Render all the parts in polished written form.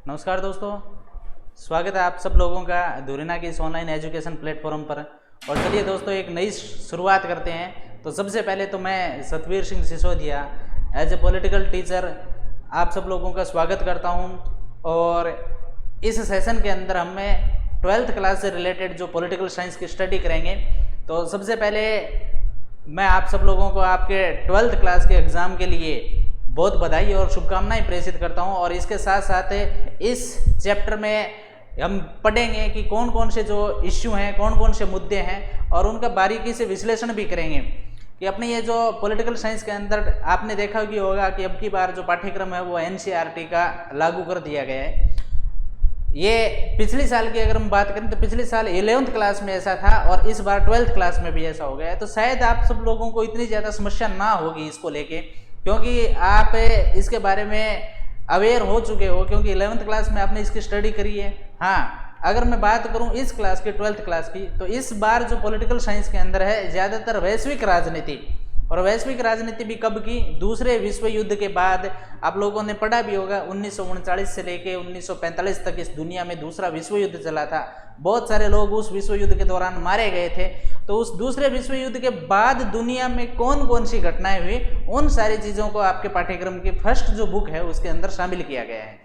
नमस्कार दोस्तों, स्वागत है आप सब लोगों का धुरीना की इस ऑनलाइन एजुकेशन प्लेटफॉर्म पर। और चलिए दोस्तों, एक नई शुरुआत करते हैं। तो सबसे पहले तो मैं Satvir Singh Sisodia as a political teacher आप सब लोगों का स्वागत करता हूं। और इस सेशन के अंदर हमें 12th क्लास से रिलेटेड जो पॉलिटिकल साइंस की स्टडी करेंगे। तो सबसे पहले मैं आप सब लोगों को आपके 12th क्लास के एग्ज़ाम के लिए बहुत बधाई और शुभकामनाएं प्रेषित करता हूं। और इसके साथ साथ इस चैप्टर में हम पढ़ेंगे कि कौन कौन से जो इश्यू हैं, कौन कौन से मुद्दे हैं, और उनका बारीकी से विश्लेषण भी करेंगे कि अपने ये जो पॉलिटिकल साइंस के अंदर आपने देखा ही होगा कि अब की बार जो पाठ्यक्रम है वो NCERT का लागू कर दिया गया है। ये पिछले साल की अगर हम बात करें तो पिछले साल 11th क्लास में ऐसा था और इस बार 12th क्लास में भी ऐसा हो गया है। तो शायद आप सब लोगों को इतनी ज़्यादा समस्या ना होगी इसको लेके, क्योंकि आप इसके बारे में अवेयर हो चुके हो, क्योंकि 11th क्लास में आपने इसकी स्टडी करी है। हाँ, अगर मैं बात करूं इस क्लास की 12th क्लास की, तो इस बार जो पॉलिटिकल साइंस के अंदर है ज़्यादातर वैश्विक राजनीति, और वैश्विक राजनीति भी कब की, दूसरे विश्व युद्ध के बाद। आप लोगों ने पढ़ा भी होगा 1939 से लेके 1945 तक इस दुनिया में दूसरा विश्व युद्ध चला था। बहुत सारे लोग उस विश्व युद्ध के दौरान मारे गए थे। तो उस दूसरे विश्व युद्ध के बाद दुनिया में कौन कौन सी घटनाएं हुई, उन सारी चीज़ों को आपके पाठ्यक्रम की फर्स्ट जो बुक है उसके अंदर शामिल किया गया है।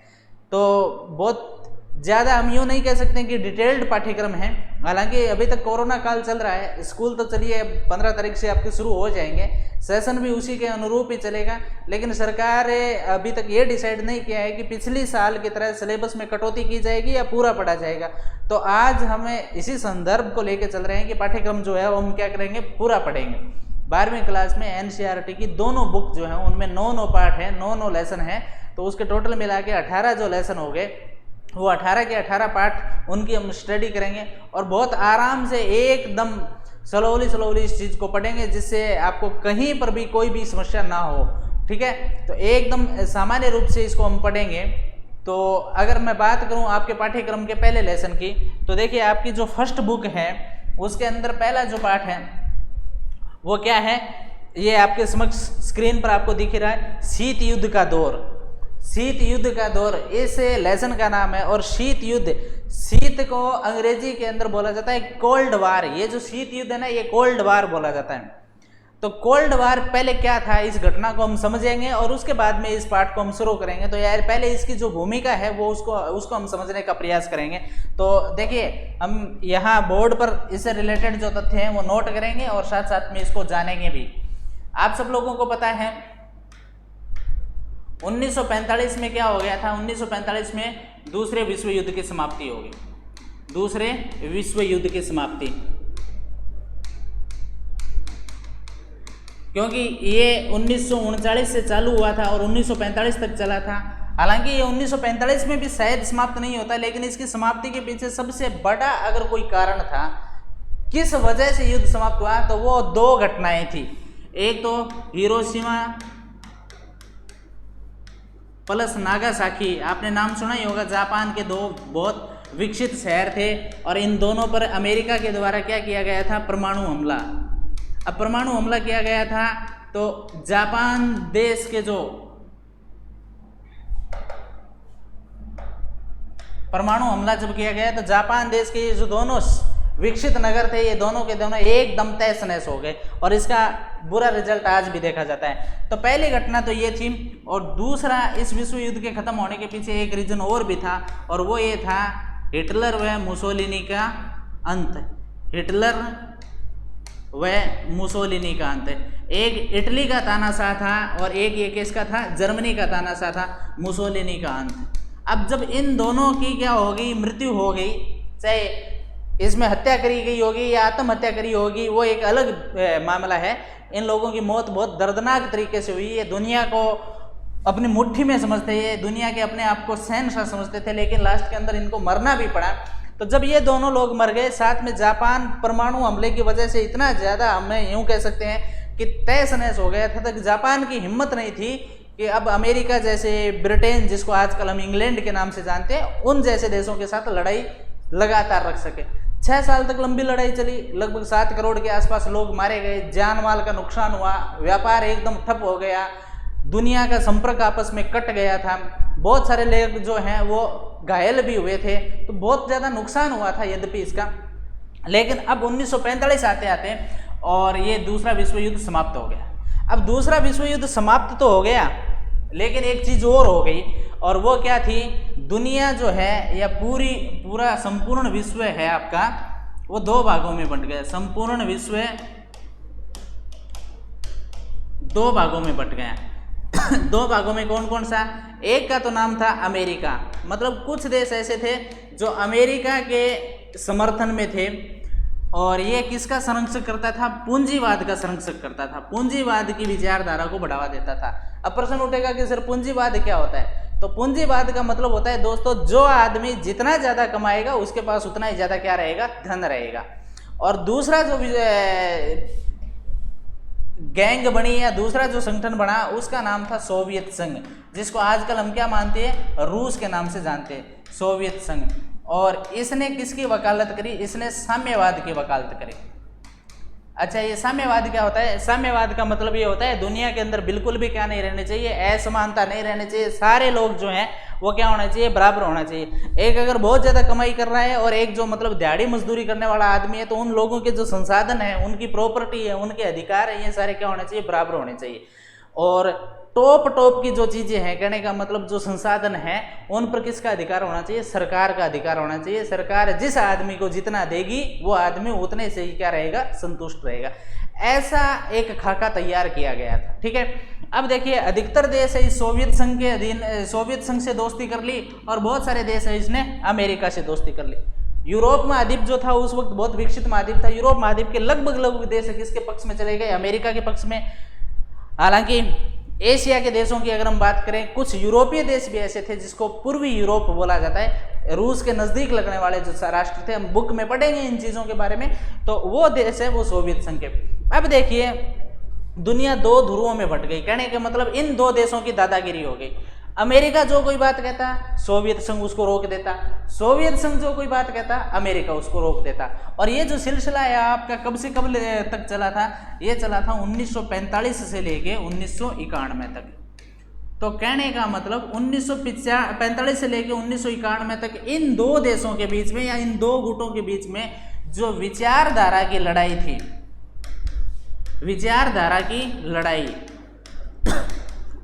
तो बहुत ज़्यादा हम यूँ नहीं कह सकते कि डिटेल्ड पाठ्यक्रम है। हालांकि अभी तक कोरोना काल चल रहा है, स्कूल तो चलिए 15 तारीख से आपके शुरू हो जाएंगे, सेशन भी उसी के अनुरूप ही चलेगा। लेकिन सरकार अभी तक ये डिसाइड नहीं किया है कि पिछली साल की तरह सिलेबस में कटौती की जाएगी या पूरा पढ़ा जाएगा। तो आज हमें इसी संदर्भ को लेकर चल रहे हैं कि पाठ्यक्रम जो है वो हम क्या करेंगे, पूरा पढ़ेंगे। 12वीं क्लास में NCERT की दोनों बुक जो है उनमें 9 पार्ट है, 9 लेसन है। तो उसके टोटल मिला के 18 जो लेसन हो गए, वो 18 के 18 पार्ट उनकी हम स्टडी करेंगे। और बहुत आराम से एकदम स्लोली इस चीज़ को पढ़ेंगे, जिससे आपको कहीं पर भी कोई भी समस्या ना हो। ठीक है, तो एकदम सामान्य रूप से इसको हम पढ़ेंगे। तो अगर मैं बात करूं आपके पाठ्यक्रम के पहले लेसन की, तो देखिए आपकी जो फर्स्ट बुक है उसके अंदर पहला जो पार्ट है वो क्या है, ये आपके समक्ष स्क्रीन पर आपको दिख रहा है, शीत युद्ध का दौर। शीत युद्ध का दौर इस लेसन का नाम है। और शीत युद्ध, शीत को अंग्रेजी के अंदर बोला जाता है कोल्ड वार। ये जो शीत युद्ध है ना, ये कोल्ड वार बोला जाता है। तो कोल्ड वार पहले क्या था, इस घटना को हम समझेंगे और उसके बाद में इस पार्ट को हम शुरू करेंगे। तो यार पहले इसकी जो भूमिका है वो उसको हम समझने का प्रयास करेंगे। तो देखिए हम यहाँ बोर्ड पर इससे रिलेटेड जो तथ्य हैं वो नोट करेंगे और साथ साथ में इसको जानेंगे भी। आप सब लोगों को पता है 1945 में क्या हो गया था, 1945 में दूसरे विश्व युद्ध की समाप्ति हो गई। दूसरे विश्व युद्ध की समाप्ति, क्योंकि ये 1939 से चालू हुआ था और 1945 तक चला था। हालांकि ये 1945 में भी शायद समाप्त नहीं होता, लेकिन इसकी समाप्ति के पीछे सबसे बड़ा अगर कोई कारण था किस वजह से युद्ध समाप्त हुआ, तो वो 2 घटनाएं थी। एक तो हिरोशिमा प्लस नागासाकी, आपने नाम सुना ही होगा, जापान के 2 बहुत विकसित शहर थे और इन दोनों पर अमेरिका के द्वारा क्या किया गया था, परमाणु हमला। अब परमाणु हमला किया गया था तो जापान देश के जो परमाणु हमला जब किया गया तो जापान देश के जो दोनों विकसित नगर थे, ये दोनों के दोनों एकदम तहस नहस हो गए और इसका बुरा रिजल्ट आज भी देखा जाता है। तो पहली घटना तो ये थी। और दूसरा, इस विश्व युद्ध के खत्म होने के पीछे एक रीजन और भी था, और वो ये था हिटलर व मुसोलिनी का अंत। हिटलर व मुसोलिनी का अंत। एक इटली का तानाशाह था और एक ये किसका था, जर्मनी का तानाशाह था, मुसोलिनी का अंत। अब जब इन दोनों की क्या हो गई, मृत्यु हो गई, चाहे इसमें हत्या करी गई होगी या आत्महत्या करी होगी, वो एक अलग मामला है। इन लोगों की मौत बहुत दर्दनाक तरीके से हुई। ये दुनिया को अपनी मुट्ठी में समझते, ये दुनिया के अपने आप को शहंशाह समझते थे, लेकिन लास्ट के अंदर इनको मरना भी पड़ा। तो जब ये दोनों लोग मर गए, साथ में जापान परमाणु हमले की वजह से इतना ज़्यादा, हमें यूँ कह सकते हैं कि तहस नहस हो गया था, तक जापान की हिम्मत नहीं थी कि अब अमेरिका जैसे, ब्रिटेन जिसको आजकल हम इंग्लैंड के नाम से जानते हैं, उन जैसे देशों के साथ लड़ाई लगातार रख सके। 6 साल तक लंबी लड़ाई चली, लगभग 7 करोड़ के आसपास लोग मारे गए, जान माल का नुकसान हुआ, व्यापार एकदम ठप हो गया, दुनिया का संपर्क आपस में कट गया था। बहुत सारे लोग जो हैं वो घायल भी हुए थे, तो बहुत ज़्यादा नुकसान हुआ था यद्यपि इसका। लेकिन अब 1945 आते आते और ये दूसरा विश्व युद्ध समाप्त हो गया। अब दूसरा विश्व युद्ध समाप्त तो हो गया, लेकिन एक चीज़ और हो गई, और वो क्या थी, दुनिया जो है या पूरा संपूर्ण विश्व है आपका, वो दो भागों में बंट गया। संपूर्ण विश्व दो भागों में बंट गया। दो भागों में कौन कौन सा? एक का तो नाम था अमेरिका, मतलब कुछ देश ऐसे थे जो अमेरिका के समर्थन में थे, और ये किसका संरक्षण करता था? पूंजीवाद का संरक्षण करता था, पूंजीवाद की विचारधारा को बढ़ावा देता था। अब प्रश्न उठेगा कि सर पूंजीवाद क्या होता है? तो पूंजीवाद का मतलब होता है दोस्तों, जो आदमी जितना ज़्यादा कमाएगा उसके पास उतना ही ज़्यादा क्या रहेगा? धन रहेगा। और दूसरा जो गैंग बनी या दूसरा जो संगठन बना उसका नाम था सोवियत संघ, जिसको आजकल हम क्या मानते हैं? रूस के नाम से जानते हैं, सोवियत संघ। और इसने किसकी वकालत करी? इसने साम्यवाद की वकालत करी। अच्छा, ये साम्यवाद क्या होता है? साम्यवाद का मतलब ये होता है दुनिया के अंदर बिल्कुल भी क्या नहीं रहने चाहिए? असमानता नहीं रहने चाहिए। सारे लोग जो हैं वो क्या होना चाहिए? बराबर होना चाहिए। एक अगर बहुत ज़्यादा कमाई कर रहा है और एक जो मतलब दिहाड़ी मजदूरी करने वाला आदमी है, तो उन लोगों के जो संसाधन है, उनकी प्रॉपर्टी है, उनके अधिकार है, ये सारे क्या होने चाहिए? बराबर होने चाहिए। और टॉप की जो चीज़ें हैं, कहने का मतलब जो संसाधन है, उन पर किसका अधिकार होना चाहिए? सरकार का अधिकार होना चाहिए। सरकार जिस आदमी को जितना देगी वो आदमी उतने से ही क्या रहेगा? संतुष्ट रहेगा। ऐसा एक खाका तैयार किया गया था। ठीक है, अब देखिए अधिकतर देश है इस सोवियत संघ के अधीन, सोवियत संघ से दोस्ती कर ली, और बहुत सारे देश है इसने अमेरिका से दोस्ती कर ली। यूरोप महाद्वीप जो था उस वक्त बहुत विकसित महाद्वीप था। यूरोप महाद्वीप के लगभग देश किसके पक्ष में चले गए? अमेरिका के पक्ष में। हालांकि एशिया के देशों की अगर हम बात करें, कुछ यूरोपीय देश भी ऐसे थे जिसको पूर्वी यूरोप बोला जाता है, रूस के नज़दीक लगने वाले जो राष्ट्र थे, हम बुक में पढ़ेंगे इन चीज़ों के बारे में, तो वो देश है वो सोवियत संघ के। अब देखिए दुनिया दो ध्रुवों में बट गई, कहने का मतलब इन दो देशों की दादागिरी हो गई। अमेरिका जो कोई बात कहता सोवियत संघ उसको रोक देता, सोवियत संघ जो कोई बात कहता अमेरिका उसको रोक देता। और ये जो सिलसिला है आपका कब से कब तक चला था? ये चला था 1945 से लेके 1991 तक। तो कहने का मतलब 1945 से लेके 1991 तक इन दो देशों के बीच में या इन दो गुटों के बीच में जो विचारधारा की लड़ाई थी, विचारधारा की लड़ाई,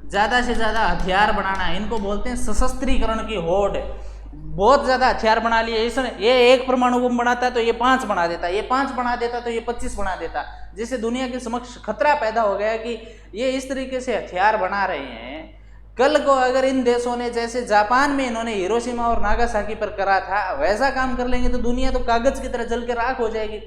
ज़्यादा से ज़्यादा हथियार बनाना, इनको बोलते हैं सशस्त्रीकरण की होड़। बहुत ज़्यादा हथियार बना लिए इसने, ये एक परमाणु बम बनाता तो ये 5 बना देता, ये 5 बना देता तो ये 25 बना देता, जिससे दुनिया के समक्ष खतरा पैदा हो गया कि ये इस तरीके से हथियार बना रहे हैं। कल को अगर इन देशों ने, जैसे जापान में इन्होंने हिरोशिमा और नागासाकी पर करा था, वैसा काम कर लेंगे तो दुनिया तो कागज़ की तरह जल के राख हो जाएगी।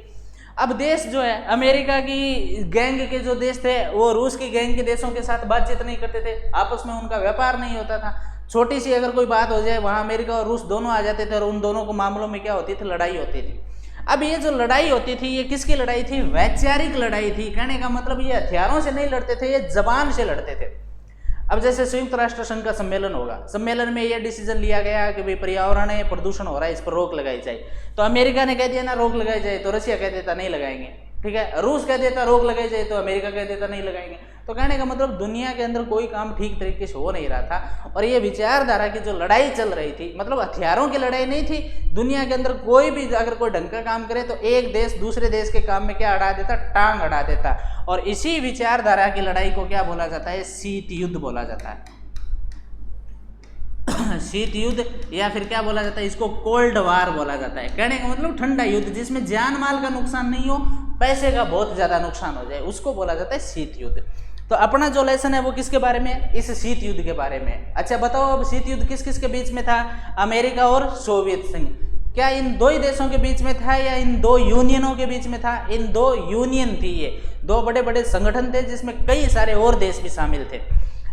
अब देश जो है, अमेरिका की गैंग के जो देश थे वो रूस की गैंग के देशों के साथ बातचीत नहीं करते थे, आपस में उनका व्यापार नहीं होता था। छोटी सी अगर कोई बात हो जाए वहाँ अमेरिका और रूस दोनों आ जाते थे और उन दोनों को मामलों में क्या होती थी? लड़ाई होती थी। अब ये जो लड़ाई होती थी ये किसकी लड़ाई थी? वैचारिक लड़ाई थी। कहने का मतलब ये हथियारों से नहीं लड़ते थे, ये जबान से लड़ते थे। अब जैसे संयुक्त राष्ट्र संघ का सम्मेलन होगा, सम्मेलन में यह डिसीजन लिया गया कि भाई पर्यावरण है, प्रदूषण हो रहा है, इस पर रोक लगाई जाए। तो अमेरिका ने कह दिया ना रोक लगाई जाए, तो रशिया कह देता नहीं लगाएंगे। ठीक है, रूस कह देता रोक लगाई जाए, तो अमेरिका कह देता नहीं लगाएंगे। तो कहने का मतलब दुनिया के अंदर कोई काम ठीक तरीके से हो नहीं रहा था। और ये विचारधारा की जो लड़ाई चल रही थी, मतलब हथियारों की लड़ाई नहीं थी, दुनिया के अंदर कोई भी अगर कोई ढंग का काम करे तो एक देश दूसरे देश के काम में क्या अड़ा देता? टांग अड़ा देता। और इसी विचारधारा की लड़ाई को क्या बोला जाता है? शीत युद्ध बोला जाता है। शीत युद्ध, या फिर क्या बोला जाता है इसको? कोल्ड वार बोला जाता है। कहने का मतलब ठंडा युद्ध, जिसमें जान माल का नुकसान नहीं हो, पैसे का बहुत ज़्यादा नुकसान हो जाए, उसको बोला जाता है शीत युद्ध। तो अपना जो लेसन है वो किसके बारे में? इस शीत युद्ध के बारे में। अच्छा बताओ, अब शीत युद्ध किस किस के बीच में था? अमेरिका और सोवियत संघ। क्या इन दो ही देशों के बीच में था या इन दो यूनियनों के बीच में था? इन दो यूनियन थी, ये दो बड़े बड़े संगठन थे जिसमें कई सारे और देश भी शामिल थे।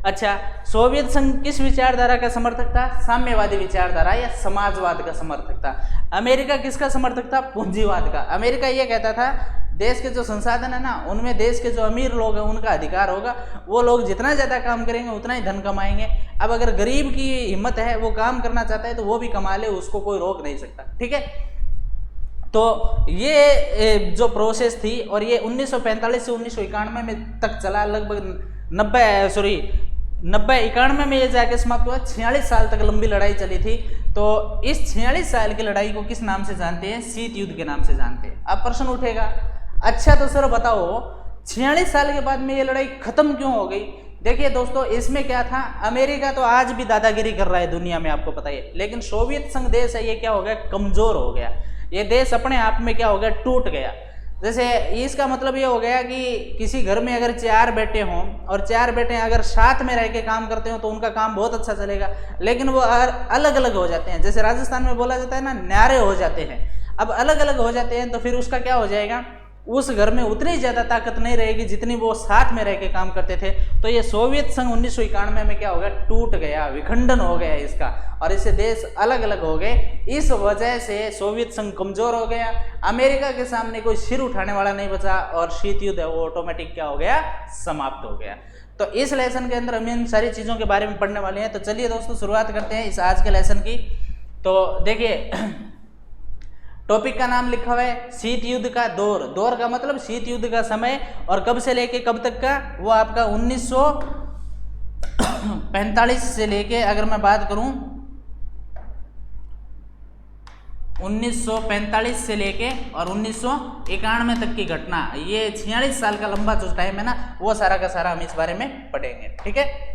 अच्छा, सोवियत संघ किस विचारधारा का समर्थक था? साम्यवादी विचारधारा या समाजवाद का समर्थक था। अमेरिका किसका समर्थक था? पूंजीवाद का। अमेरिका ये कहता था देश के जो संसाधन है ना, उनमें देश के जो अमीर लोग हैं उनका अधिकार होगा, वो लोग जितना ज़्यादा काम करेंगे उतना ही धन कमाएंगे। अब अगर गरीब की हिम्मत है, वो काम करना चाहता है तो वो भी कमा ले, उसको कोई रोक नहीं सकता। ठीक है, तो ये जो प्रोसेस थी और ये 1945 से 1991 में तक चला, लगभग 91 में ये जाके समाप्त हुआ। 46 साल तक लंबी लड़ाई चली थी। तो इस 46 साल की लड़ाई को किस नाम से जानते हैं? शीत युद्ध के नाम से जानते हैं। अब प्रश्न उठेगा, अच्छा तो सर बताओ 46 साल के बाद में ये लड़ाई खत्म क्यों हो गई? देखिए दोस्तों, इसमें क्या था, अमेरिका तो आज भी दादागिरी कर रहा है दुनिया में, आपको पता है, लेकिन सोवियत संघ देश है ये क्या हो गया, कमजोर हो गया। ये देश अपने आप में क्या हो गया, टूट गया। जैसे इसका मतलब ये हो गया कि किसी घर में अगर 4 बेटे हों और 4 बेटे अगर साथ में रह के काम करते हो तो उनका काम बहुत अच्छा चलेगा, लेकिन वो अलग अलग हो जाते हैं। जैसे राजस्थान में बोला जाता है ना, न्यारे हो जाते हैं। अब अलग अलग हो जाते हैं तो फिर उसका क्या हो जाएगा, उस घर में उतनी ज़्यादा ताकत नहीं रहेगी जितनी वो साथ में रह के काम करते थे। तो ये सोवियत संघ 1991 में क्या हो गया, टूट गया, विखंडन हो गया इसका, और इससे देश अलग अलग हो गए। इस वजह से सोवियत संघ कमजोर हो गया, अमेरिका के सामने कोई सिर उठाने वाला नहीं बचा, और शीत युद्ध है वो ऑटोमेटिक क्या हो गया, समाप्त हो गया। तो इस लेसन के अंदर हम इन सारी चीज़ों के बारे में पढ़ने वाले हैं। तो चलिए दोस्तों शुरुआत करते हैं इस आज के लेसन की। तो देखिए टॉपिक का नाम लिखा हुआ है शीत युद्ध का दौर। दौर का मतलब शीत युद्ध का समय, और कब से लेके कब तक का, वो आपका 1945 से लेके, अगर मैं बात करूं 1945 से लेके और 1991 तक की घटना, ये 46 साल का लंबा जो टाइम है ना, वो सारा का सारा हम इस बारे में पढ़ेंगे, ठीक है।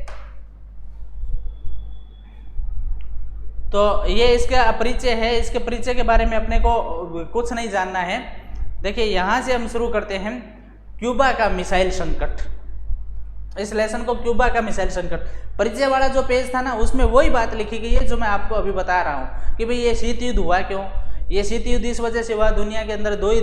तो ये इसका परिचय है, इसके परिचय के बारे में अपने को कुछ नहीं जानना है। देखिए यहाँ से हम शुरू करते हैं, क्यूबा का मिसाइल संकट। इस लेसन को क्यूबा का मिसाइल संकट, परिचय वाला जो पेज था ना, उसमें वही बात लिखी गई है जो मैं आपको अभी बता रहा हूँ कि भाई ये शीत युद्ध हुआ क्यों। ये शीत युद्ध इस वजह से हुआ, दुनिया के अंदर 2 ही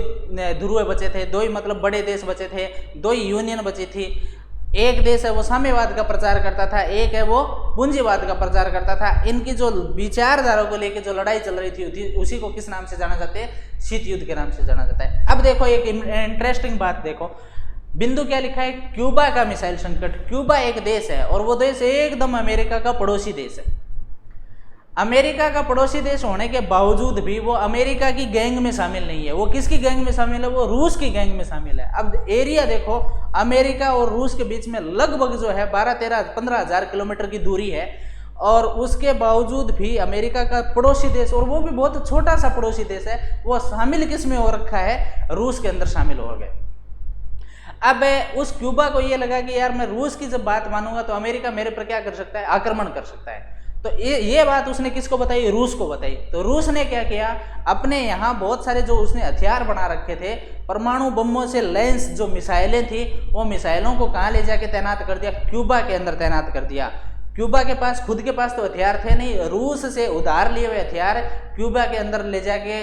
ध्रुव बचे थे, 2 ही मतलब बड़े देश बचे थे, 2 ही यूनियन बची थी। एक देश है वो साम्यवाद का प्रचार करता था, एक है वो पूंजीवाद का प्रचार करता था। इनकी जो विचारधारा को लेकर जो लड़ाई चल रही थी उसी को किस नाम से जाना जाता है, शीत युद्ध के नाम से जाना जाता है। अब देखो एक इंटरेस्टिंग बात देखो, बिंदु क्या लिखा है, क्यूबा का मिसाइल संकट। क्यूबा एक देश है और वो देश एकदम अमेरिका का पड़ोसी देश है। अमेरिका का पड़ोसी देश होने के बावजूद भी वो अमेरिका की गैंग में शामिल नहीं है। वो किसकी गैंग में शामिल है, वो रूस की गैंग में शामिल है। अब एरिया देखो, अमेरिका और रूस के बीच में लगभग जो है 12-13-15 हज़ार किलोमीटर की दूरी है, और उसके बावजूद भी अमेरिका का पड़ोसी देश, और वो भी बहुत छोटा सा पड़ोसी देश है, वो शामिल किस में हो रखा है, रूस के अंदर शामिल हो गए। अब उस क्यूबा को ये लगा कि यार मैं रूस की जब बात मानूंगा तो अमेरिका मेरे पर क्या कर सकता है, आक्रमण कर सकता है। तो ये बात उसने किसको बताई, रूस को बताई। तो रूस ने क्या किया, अपने यहाँ बहुत सारे जो उसने हथियार बना रखे थे, परमाणु बमों से लैंस जो मिसाइलें थी, वो मिसाइलों को कहाँ ले जाके तैनात कर दिया, क्यूबा के अंदर तैनात कर दिया। क्यूबा के पास खुद के पास तो हथियार थे नहीं, रूस से उधार लिए हुए हथियार क्यूबा के अंदर ले जाके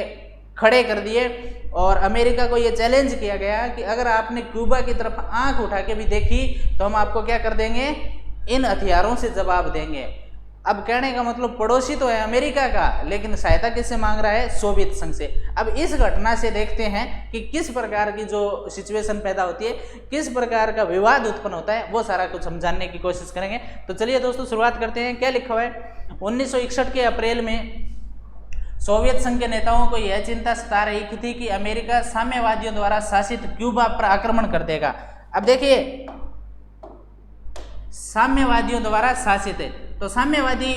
खड़े कर दिए। और अमेरिका को ये चैलेंज किया गया कि अगर आपने क्यूबा की तरफ आंख उठा के भी देखी तो हम आपको क्या कर देंगे, इन हथियारों से जवाब देंगे। अब कहने का मतलब पड़ोसी तो है अमेरिका का, लेकिन सहायता किससे मांग रहा है, सोवियत संघ से। अब इस घटना से देखते हैं कि किस प्रकार की जो सिचुएशन पैदा होती है, किस प्रकार का विवाद उत्पन्न होता है, वो सारा कुछ हम जानने की कोशिश करेंगे। तो चलिए दोस्तों शुरुआत करते हैं। क्या लिखा हुआ है, 1961 के अप्रैल में सोवियत संघ के नेताओं को यह चिंता सता रही थी कि अमेरिका साम्यवादियों द्वारा शासित क्यूबा पर आक्रमण कर देगा। अब देखिए, साम्यवादियों द्वारा शासित है, तो साम्यवादी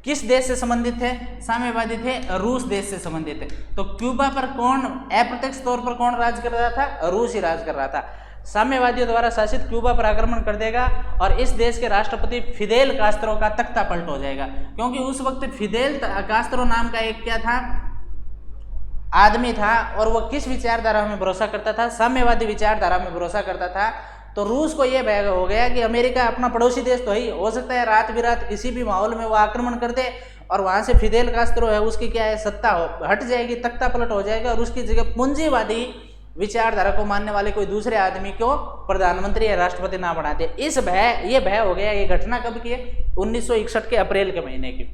किस देश से संबंधित थे, साम्यवादी थे रूस देश से संबंधित है। तो क्यूबा पर कौन अप्रत्यक्ष तौर पर कौन राज कर रहा था, रूस ही राज कर रहा था। साम्यवादियों द्वारा शासित क्यूबा पर आक्रमण कर देगा और इस देश के राष्ट्रपति फिदेल कास्त्रो का तख्ता पलट हो जाएगा, क्योंकि उस वक्त फिदेल कास्त्रो नाम का एक क्या था, आदमी था, और वो किस विचारधारा में भरोसा करता था, साम्यवादी विचारधारा में भरोसा करता था। तो रूस को यह भय हो गया कि अमेरिका अपना पड़ोसी देश तो ही, हो सकता है रात बिरात किसी भी माहौल में वो आक्रमण कर दे और वहां से फिदेल कास्त्रो है उसकी क्या है, सत्ता हट जाएगी, तख्ता पलट हो जाएगा, और उसकी जगह पूंजीवादी विचारधारा को मानने वाले कोई दूसरे आदमी को प्रधानमंत्री या राष्ट्रपति ना बनाते। इस ये भय हो गया। ये घटना कब की है, 1961 के अप्रैल के महीने की।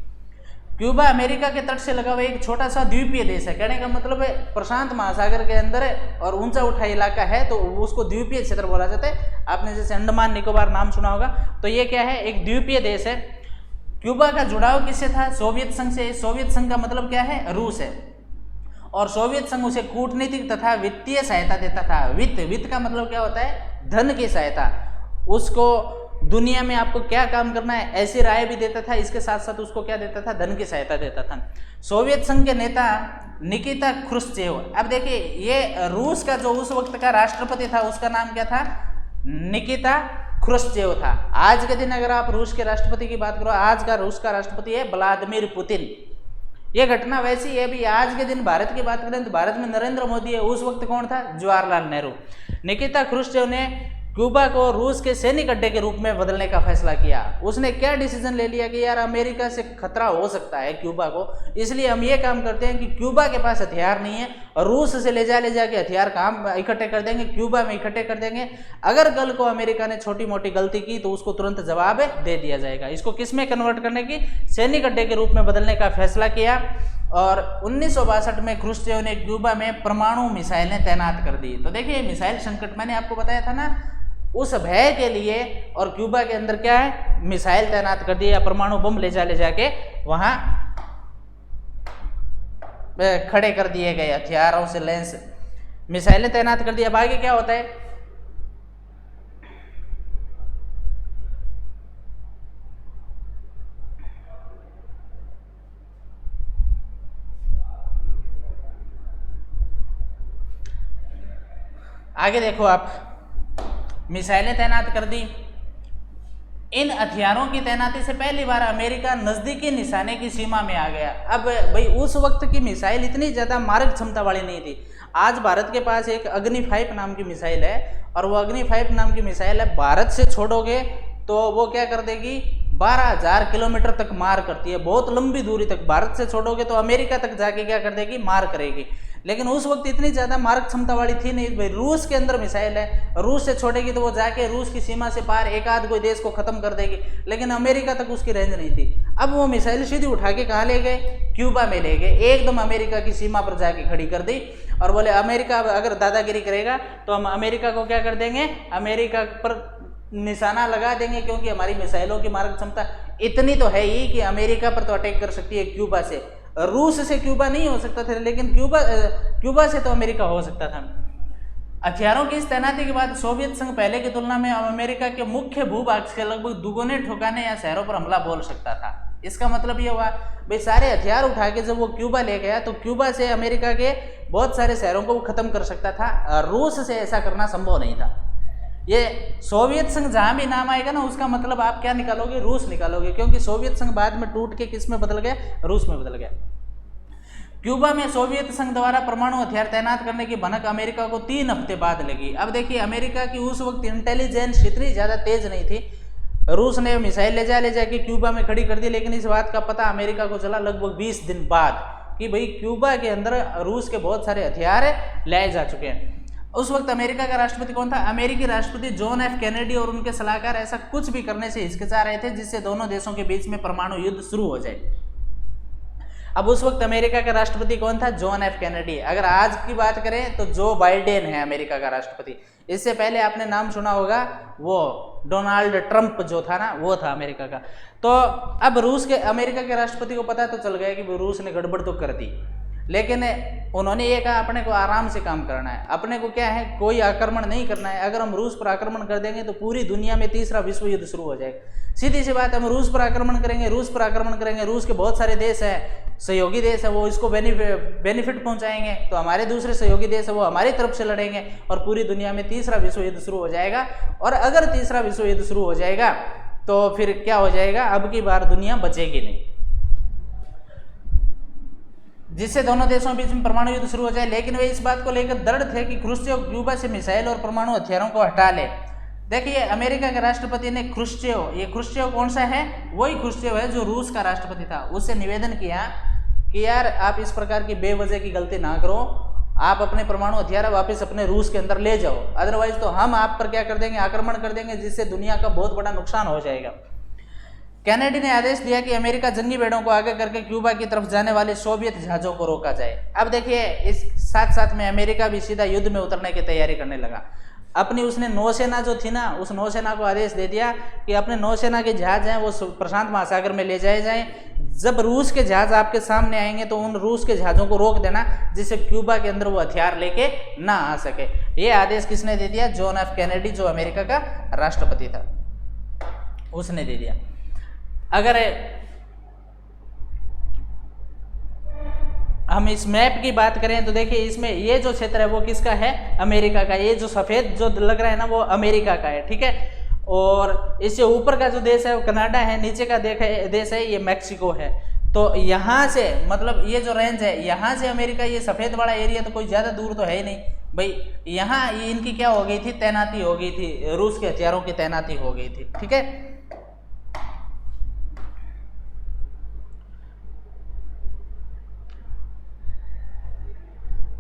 क्यूबा अमेरिका के तट से लगा हुआ एक छोटा सा द्वीपीय देश है। कहने का मतलब है प्रशांत महासागर के अंदर है और ऊंचा उठा इलाका है, तो उसको द्वीपीय क्षेत्र बोला जाता है। आपने जैसे अंडमान निकोबार नाम सुना होगा, तो ये क्या है, एक द्वीपीय देश है। क्यूबा का जुड़ाव किससे था, सोवियत संघ से। सोवियत संघ का मतलब क्या है, रूस है, और सोवियत संघ उसे कूटनीतिक तथा वित्तीय सहायता देता था। वित्त का मतलब क्या होता है, धन की सहायता। उसको दुनिया में आपको क्या काम करना है ऐसी राय भी देता था, इसके साथ साथ उसको क्या देता था, धन की सहायता देता था। सोवियत संघ के नेता निकिता क्रुश्चेव, अब देखिए ये रूस का जो उस वक्त का राष्ट्रपति था उसका नाम क्या था, निकिता क्रुश्चेव था। आज के दिन अगर आप रूस के राष्ट्रपति की बात करो, आज का रूस का राष्ट्रपति है व्लादिमीर पुतिन। ये घटना वैसी है भी। आज के दिन भारत की बात करें तो भारत में नरेंद्र मोदी है, उस वक्त कौन था, जवाहरलाल नेहरू। निकिता क्रुश्चेव ने क्यूबा को रूस के सैनिक अड्डे के रूप में बदलने का फैसला किया। उसने क्या डिसीजन ले लिया कि यार अमेरिका से खतरा हो सकता है क्यूबा को, इसलिए हम ये काम करते हैं कि क्यूबा के पास हथियार नहीं है, रूस से ले जाके हथियार काम इकट्ठे कर देंगे, क्यूबा में इकट्ठे कर देंगे। अगर कल को अमेरिका ने छोटी मोटी गलती की तो उसको तुरंत जवाब दे दिया जाएगा। इसको किस में कन्वर्ट करने की, सैनिक अड्डे के रूप में बदलने का फैसला किया। और 1962 में क्रुश्चेव ने क्यूबा में परमाणु मिसाइलें तैनात कर दी। तो देखिए मिसाइल संकट मैंने आपको बताया था ना, उस भय के लिए और क्यूबा के अंदर क्या है, मिसाइल तैनात कर दिया, परमाणु बम ले जाके वहां खड़े कर दिए गए, हथियारों से लैस मिसाइलें तैनात कर दिया। अब आगे क्या होता है, आगे देखो आप, मिसाइलें तैनात कर दी। इन हथियारों की तैनाती से पहली बार अमेरिका नजदीकी निशाने की सीमा में आ गया। अब भाई उस वक्त की मिसाइल इतनी ज्यादा मारक क्षमता वाली नहीं थी। आज भारत के पास एक अग्नि 5 नाम की मिसाइल है, और वो अग्नि 5 नाम की मिसाइल है, भारत से छोड़ोगे तो वो क्या कर देगी, 12,000 किलोमीटर तक मार करती है, बहुत लंबी दूरी तक। भारत से छोड़ोगे तो अमेरिका तक जाके क्या कर देगी, मार करेगी। लेकिन उस वक्त इतनी ज़्यादा मारक क्षमता वाली थी नहीं भाई। रूस के अंदर मिसाइल है, रूस से छोड़ेगी तो वो जाके रूस की सीमा से पार एक आध कोई देश को खत्म कर देगी, लेकिन अमेरिका तक उसकी रेंज नहीं थी। अब वो मिसाइल सीधी उठा के कहाँ ले गए, क्यूबा में ले गए, एकदम अमेरिका की सीमा पर जाके खड़ी कर दी। और बोले अमेरिका अगर दादागिरी करेगा तो हम अमेरिका को क्या कर देंगे, अमेरिका पर निशाना लगा देंगे, क्योंकि हमारी मिसाइलों की मारक क्षमता इतनी तो है ही कि अमेरिका पर तो अटैक कर सकती है क्यूबा से। रूस से क्यूबा नहीं हो सकता था, लेकिन क्यूबा से तो अमेरिका हो सकता था। हथियारों की इस तैनाती के बाद सोवियत संघ पहले की तुलना में अमेरिका के मुख्य भूभाग के लगभग दुगुने ठिकाने या शहरों पर हमला बोल सकता था। इसका मतलब ये हुआ भाई सारे हथियार उठा के जब वो क्यूबा ले गया तो क्यूबा से अमेरिका के बहुत सारे शहरों को वो खत्म कर सकता था। रूस से ऐसा करना संभव नहीं था। ये सोवियत संघ जहां भी नाम आएगा ना, उसका मतलब आप क्या निकालोगे, रूस निकालोगे, क्योंकि सोवियत संघ बाद में टूट के किस में बदल गया, रूस में बदल गया। क्यूबा में सोवियत संघ द्वारा परमाणु हथियार तैनात करने की भनक अमेरिका को 3 हफ्ते बाद लगी। अब देखिए अमेरिका की उस वक्त इंटेलिजेंस इतनी ज्यादा तेज नहीं थी। रूस ने मिसाइल ले जाके क्यूबा में खड़ी कर दी, लेकिन इस बात का पता अमेरिका को चला लगभग 20 दिन बाद कि भाई क्यूबा के अंदर रूस के बहुत सारे हथियार लाए जा चुके हैं। उस वक्त अमेरिका का राष्ट्रपति कौन था, अमेरिकी राष्ट्रपति जॉन एफ कैनेडी और उनके सलाहकार ऐसा कुछ भी करने से हिचकिचा रहे थे जिससे दोनों देशों के बीच में परमाणु युद्ध शुरू हो जाए। अब उस वक्त अमेरिका का राष्ट्रपति कौन था, जॉन एफ कैनेडी। अगर आज की बात करें तो जो बाइडेन है अमेरिका का राष्ट्रपति। इससे पहले आपने नाम सुना होगा वो डोनाल्ड ट्रंप जो था ना, वो था अमेरिका का। तो अब अमेरिका के राष्ट्रपति को पता तो चल गया कि रूस ने गड़बड़ तो कर दी, लेकिन उन्होंने ये कहा अपने को आराम से काम करना है, अपने को क्या है, कोई आक्रमण नहीं करना है। अगर हम रूस पर आक्रमण कर देंगे तो पूरी दुनिया में तीसरा विश्व युद्ध शुरू हो जाएगा। सीधी सी बात, हम रूस पर आक्रमण करेंगे, रूस के बहुत सारे देश हैं, सहयोगी देश है, वो इसको बेनिफिट पहुंचाएंगे, तो हमारे दूसरे सहयोगी देश है वो हमारी तरफ से लड़ेंगे और पूरी दुनिया में तीसरा विश्व युद्ध शुरू हो जाएगा। और अगर तीसरा विश्व युद्ध शुरू हो जाएगा तो फिर क्या हो जाएगा, अब की बार दुनिया बचेगी नहीं, जिससे दोनों देशों के बीच में परमाणु युद्ध शुरू हो जाए। लेकिन वे इस बात को लेकर दृढ़ थे कि क्रुश्चेव क्यूबा से मिसाइल और परमाणु हथियारों को हटा ले। देखिए अमेरिका के राष्ट्रपति ने ये क्रुश्चेव कौन सा है, वही क्रुश्चेव है जो रूस का राष्ट्रपति था, उससे निवेदन किया कि यार आप इस प्रकार की बेवजह की गलती ना करो, आप अपने परमाणु हथियार वापस अपने रूस के अंदर ले जाओ, अदरवाइज तो हम आप पर क्या कर देंगे, आक्रमण कर देंगे, जिससे दुनिया का बहुत बड़ा नुकसान हो जाएगा। कैनेडी ने आदेश दिया कि अमेरिका जंगी बेड़ों को आगे करके क्यूबा की तरफ जाने वाले सोवियत जहाजों को रोका जाए। अब देखिए इस साथ में अमेरिका भी सीधा युद्ध में उतरने की तैयारी करने लगा। अपनी उसने नौसेना जो थी ना, उस नौसेना को आदेश दे दिया कि अपने नौसेना के जहाज हैं वो प्रशांत महासागर में ले जाए जाएं। जब रूस के जहाज आपके सामने आएंगे तो उन रूस के जहाजों को रोक देना, जिससे क्यूबा के अंदर वो हथियार लेके ना आ सके। ये आदेश किसने दे दिया, जॉन एफ कैनेडी, जो अमेरिका का राष्ट्रपति था। उसने दे दिया। अगर हम इस मैप की बात करें तो देखिए इसमें ये जो क्षेत्र है वो किसका है, अमेरिका का। ये जो सफेद जो लग रहा है ना वो अमेरिका का है, ठीक है। और इससे ऊपर का जो देश है वो कनाडा है, नीचे का देश है ये मैक्सिको है। तो यहाँ से मतलब ये जो रेंज है यहाँ से अमेरिका, ये सफेद वाला एरिया तो कोई ज्यादा दूर तो है ही नहीं भाई। यहाँ इनकी क्या हो गई थी, तैनाती हो गई थी, रूस के हथियारों की तैनाती हो गई थी, ठीक है।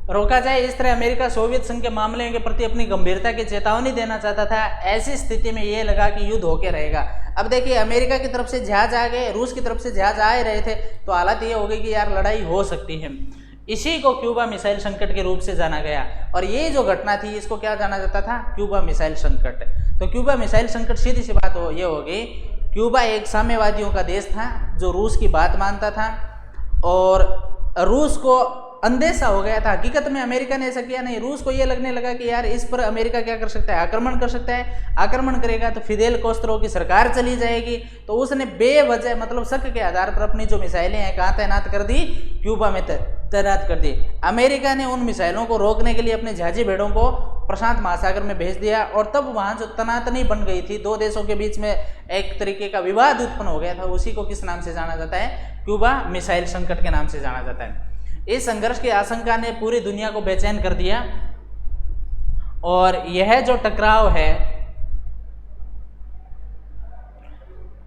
रोका जाए, इस तरह अमेरिका सोवियत संघ के मामले के प्रति अपनी गंभीरता की चेतावनी देना चाहता था। ऐसी स्थिति में यह लगा कि युद्ध होके रहेगा। अब देखिए अमेरिका की तरफ से जहाज आ गए, रूस की तरफ से जहाज आ ही रहे थे, तो हालत ये हो गई कि यार लड़ाई हो सकती है। इसी को क्यूबा मिसाइल संकट के रूप से जाना गया। और ये जो घटना थी इसको क्या जाना जाता था, क्यूबा मिसाइल संकट। तो क्यूबा मिसाइल संकट सीधी सी बात ये हो गई, क्यूबा एक साम्यवादियों का देश था जो रूस की बात मानता था और रूस को अंदेशा हो गया था। हकीकत में अमेरिका ने ऐसा किया नहीं, रूस को यह लगने लगा कि यार इस पर अमेरिका क्या कर सकता है, आक्रमण कर सकता है। आक्रमण करेगा तो फिदेल कास्त्रो की सरकार चली जाएगी। तो उसने बेवजह मतलब शक के आधार पर अपनी जो मिसाइलें हैं कहाँ तैनात कर दी, क्यूबा में तैनात कर दी। अमेरिका ने उन मिसाइलों को रोकने के लिए अपने जहाजी भेड़ों को प्रशांत महासागर में भेज दिया। और तब वहाँ जो तनातनी बन गई थी, दो देशों के बीच में एक तरीके का विवाद उत्पन्न हो गया था, उसी को किस नाम से जाना जाता है, क्यूबा मिसाइल संकट के नाम से जाना जाता है। इस संघर्ष की आशंका ने पूरी दुनिया को बेचैन कर दिया। और यह जो टकराव है,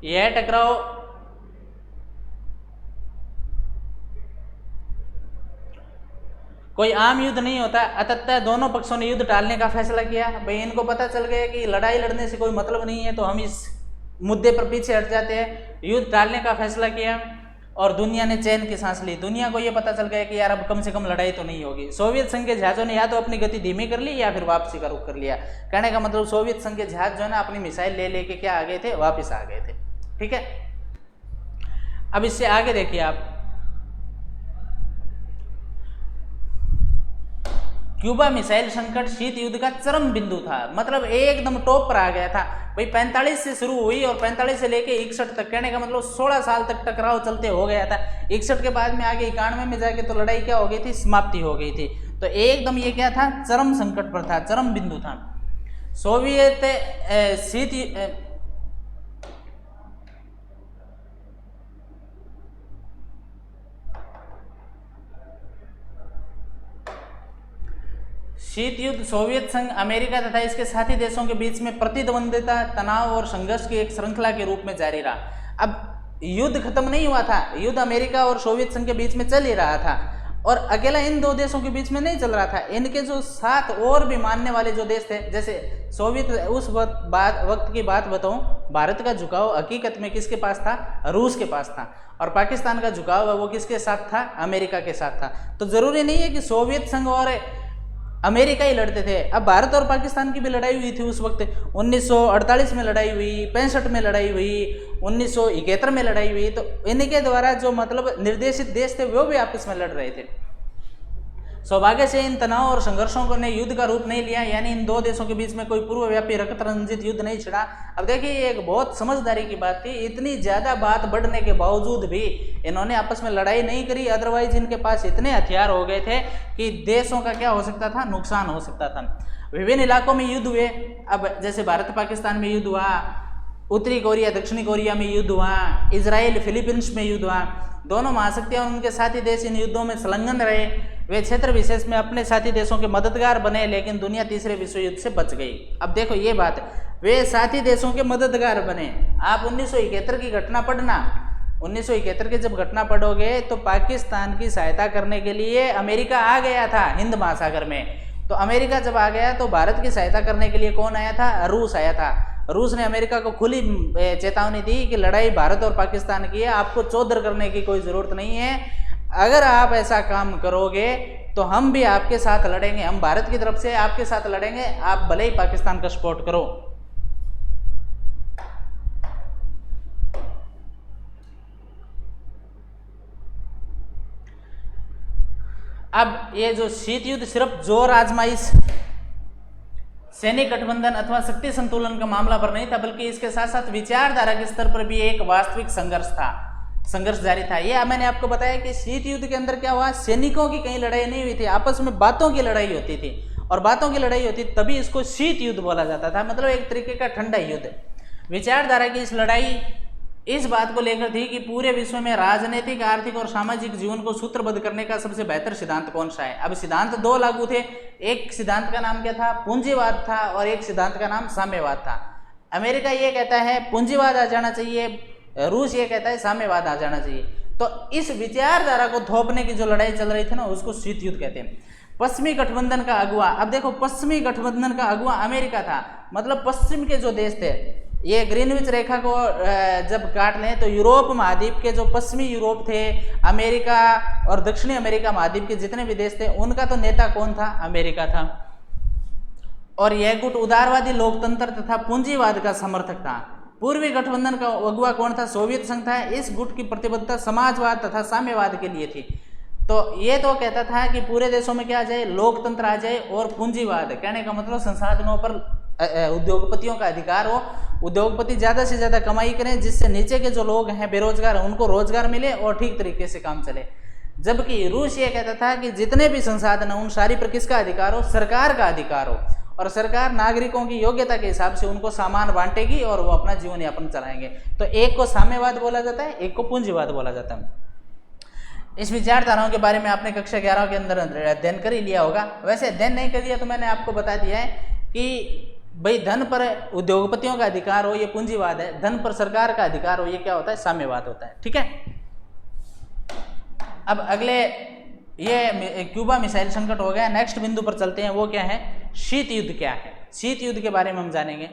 यह टकराव कोई आम युद्ध नहीं होता। अतः दोनों पक्षों ने युद्ध टालने का फैसला किया। भाई इनको पता चल गया कि लड़ाई लड़ने से कोई मतलब नहीं है, तो हम इस मुद्दे पर पीछे हट जाते हैं। युद्ध टालने का फैसला किया और दुनिया ने चैन की सांस ली। दुनिया को यह पता चल गया कि यार अब कम से कम लड़ाई तो नहीं होगी। सोवियत संघ के जहाजों ने या तो अपनी गति धीमी कर ली या फिर वापसी का रुख कर लिया। कहने का मतलब सोवियत संघ के जहाज जो है ना अपनी मिसाइल ले लेके क्या आ गए थे, वापस आ गए थे, ठीक है। अब इससे आगे देखिए आप, क्यूबा मिसाइल संकट शीत युद्ध का चरम बिंदु था, मतलब एकदम टॉप पर आ गया था। भाई 45 से शुरू हुई और 45 से लेके 61 तक, कहने का मतलब 16 साल तक टकराव चलते हो गया था। 61 के बाद में आगे 91 में जाके तो लड़ाई क्या हो गई थी, समाप्ति हो गई थी। तो एकदम ये क्या था, चरम संकट पर था, चरम बिंदु था। सोवियत शीत युद्ध सोवियत संघ, अमेरिका तथा इसके साथी देशों के बीच में प्रतिद्वंदिता, तनाव और संघर्ष की एक श्रृंखला के रूप में जारी रहा। अब युद्ध खत्म नहीं हुआ था, युद्ध अमेरिका और सोवियत संघ के बीच में चल ही रहा था और अकेला इन दो देशों के बीच में नहीं चल रहा था। इनके जो साथ और भी मानने वाले जो देश थे, जैसे सोवियत, उस वक्त की बात बताऊं, भारत का झुकाव हकीकत में किसके पास था, रूस के पास था। और पाकिस्तान का झुकाव है वो किसके साथ था, अमेरिका के साथ था। तो जरूरी नहीं है कि सोवियत संघ और अमेरिका ही लड़ते थे। अब भारत और पाकिस्तान की भी लड़ाई हुई थी उस वक्त। 1948 में लड़ाई हुई, 65 में लड़ाई हुई, 1971 में लड़ाई हुई। तो इनके द्वारा जो मतलब निर्देशित देश थे वो भी आपस में लड़ रहे थे। सौभाग्य से इन तनाव और संघर्षों ने युद्ध का रूप नहीं लिया, यानी इन दो देशों के बीच में कोई पूर्वव्यापी रक्त रंजित युद्ध नहीं छिड़ा। अब देखिए ये एक बहुत समझदारी की बात थी, इतनी ज्यादा बात बढ़ने के बावजूद भी इन्होंने आपस में लड़ाई नहीं करी। अदरवाइज इनके पास इतने हथियार हो गए थे कि देशों का क्या हो सकता था, नुकसान हो सकता था। विभिन्न इलाकों में युद्ध हुए। अब जैसे भारत पाकिस्तान में युद्ध हुआ, उत्तरी कोरिया दक्षिणी कोरिया में युद्ध हुआ, इजराइल फिलीपींस में युद्ध हुआ। दोनों महाशक्तियां और उनके साथी देश इन युद्धों में संलग्न रहे। वे क्षेत्र विशेष में अपने साथी देशों के मददगार बने, लेकिन दुनिया तीसरे विश्व युद्ध से बच गई। अब देखो ये बात, वे साथी देशों के मददगार बने। आप 1971 की घटना पढ़ना, 1971 की जब घटना पढ़ोगे तो पाकिस्तान की सहायता करने के लिए अमेरिका आ गया था हिंद महासागर में। तो अमेरिका जब आ गया तो भारत की सहायता करने के लिए कौन आया था, रूस आया था। रूस ने अमेरिका को खुली चेतावनी दी कि लड़ाई भारत और पाकिस्तान की है, आपको चौधर करने की कोई ज़रूरत नहीं है। अगर आप ऐसा काम करोगे तो हम भी आपके साथ लड़ेंगे, हम भारत की तरफ से आपके साथ लड़ेंगे, आप भले ही पाकिस्तान का सपोर्ट करो। अब ये जो शीत युद्ध सिर्फ जोर आजमाइश, सैनिक गठबंधन अथवा शक्ति संतुलन का मामला पर नहीं था, बल्कि इसके साथ साथ विचारधारा के स्तर पर भी एक वास्तविक संघर्ष जारी था। ये मैंने आपको बताया कि शीत युद्ध के अंदर क्या हुआ, सैनिकों की कहीं लड़ाई नहीं हुई थी, आपस में बातों की लड़ाई होती थी, और बातों की लड़ाई होती तभी इसको शीत युद्ध बोला जाता था, मतलब एक तरीके का ठंडा युद्ध। विचारधारा की इस लड़ाई इस बात को लेकर थी कि पूरे विश्व में राजनीतिक, आर्थिक और सामाजिक जीवन को सूत्रबद्ध करने का सबसे बेहतर सिद्धांत कौन सा है। अब सिद्धांत दो लागू थे, एक सिद्धांत का नाम क्या था, पूंजीवाद था, और एक सिद्धांत का नाम साम्यवाद था। अमेरिका ये कहता है पूंजीवाद आ जाना चाहिए, रूस ये कहता है साम्यवाद आ जाना चाहिए। तो इस विचारधारा को थोपने की जो लड़ाई चल रही थी ना, उसको शीत युद्ध कहते हैं। पश्चिमी गठबंधन का अगुवा, अब देखो पश्चिमी गठबंधन का अगुवा अमेरिका था, मतलब पश्चिम के जो देश थे, ये ग्रीनविच रेखा को जब काट लें तो यूरोप महाद्वीप के जो पश्चिमी यूरोप थे, अमेरिका और दक्षिणी अमेरिका महाद्वीप के जितने भी देश थे, उनका तो नेता कौन था, अमेरिका था। और यह गुट उदारवादी लोकतंत्र तथा पूंजीवाद का समर्थक था। पूर्वी गठबंधन का अगुवा कौन था, सोवियत संघ था। इस गुट की प्रतिबद्धता समाजवाद तथा साम्यवाद के लिए थी। तो ये तो कहता था कि पूरे देशों में क्या आ जाए, लोकतंत्र आ जाए और पूंजीवाद, कहने का मतलब संसाधनों पर उद्योगपतियों का अधिकार हो, उद्योगपति ज़्यादा से ज़्यादा कमाई करें, जिससे नीचे के जो लोग हैं बेरोजगार उनको रोजगार मिले और ठीक तरीके से काम चले। जबकि रूस ये कहता था कि जितने भी संसाधन हैं उन सारी पर किसका अधिकार हो, सरकार का अधिकार हो, और सरकार नागरिकों की योग्यता के हिसाब से उनको सामान बांटेगी और वो अपना जीवन यापन चलाएंगे। तो एक को साम्यवाद बोला जाता है, एक को पूंजीवाद बोला जाता है। इस विचारधाराओं के बारे में आपने कक्षा 11 के अंदर अध्ययन कर ही लिया होगा। वैसे अध्ययन नहीं कर लिया तो मैंने आपको बता दिया है कि भाई धन पर उद्योगपतियों का अधिकार हो, ये पूंजीवाद है, धन पर सरकार का अधिकार हो, ये क्या होता है, साम्यवाद होता है। ठीक है, अब अगले ये क्यूबा मिसाइल संकट हो गया, नेक्स्ट बिंदु पर चलते हैं। वो क्या है, शीत युद्ध क्या है। शीत युद्ध के बारे में हम जानेंगे।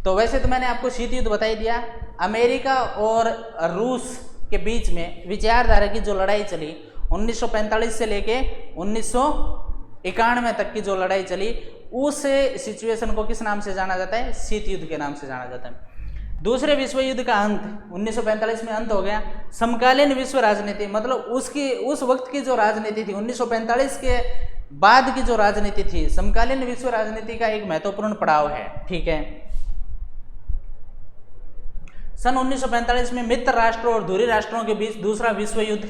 तो वैसे तो मैंने आपको शीत युद्ध बता ही दिया। अमेरिका और रूस के बीच में विचारधारा की जो लड़ाई चली 1945 से लेके 1991 तक की जो लड़ाई चली, उस सिचुएशन को किस नाम से जाना जाता है, शीत युद्ध के नाम से जाना जाता है। दूसरे विश्व युद्ध का अंत 1945 में अंत हो गया। समकालीन विश्व राजनीति, मतलब उस वक्त की जो राजनीति थी, 1945 के बाद की जो राजनीति थी, समकालीन विश्व राजनीति का एक महत्वपूर्ण पड़ाव है। ठीक है, सन 1945 में मित्र राष्ट्रों और धुरी राष्ट्रों के बीच दूसरा विश्व युद्ध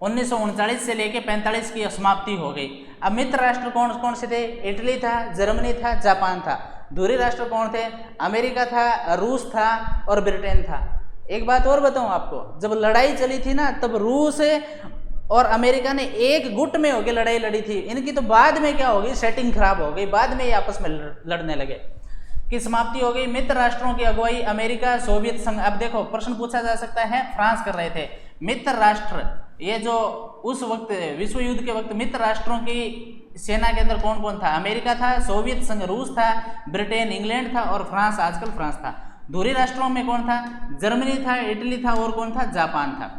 1939 से लेके 45 की समाप्ति हो गई। अब मित्र राष्ट्र कौन कौन से थे, इटली था, जर्मनी था, जापान था। धुरी राष्ट्र कौन थे, अमेरिका था, रूस था और ब्रिटेन था। एक बात और बताऊं आपको, जब लड़ाई चली थी ना, तब रूस और अमेरिका ने एक गुट में होकर लड़ाई लड़ी थी। इनकी तो बाद में क्या हो गई, सेटिंग खराब हो गई, बाद में ये आपस में लड़ने लगे, की समाप्ति हो गई। मित्र राष्ट्रों की अगुवाई अमेरिका, सोवियत संघ। अब देखो प्रश्न पूछा जा सकता है, फ्रांस कर रहे थे। मित्र राष्ट्र, ये जो उस वक्त विश्व युद्ध के वक्त मित्र राष्ट्रों की सेना के अंदर कौन कौन था, अमेरिका था, सोवियत संघ रूस था, ब्रिटेन इंग्लैंड था और फ्रांस, आजकल फ्रांस था। धुरी राष्ट्रों में कौन था, जर्मनी था, इटली था और कौन था, जापान था।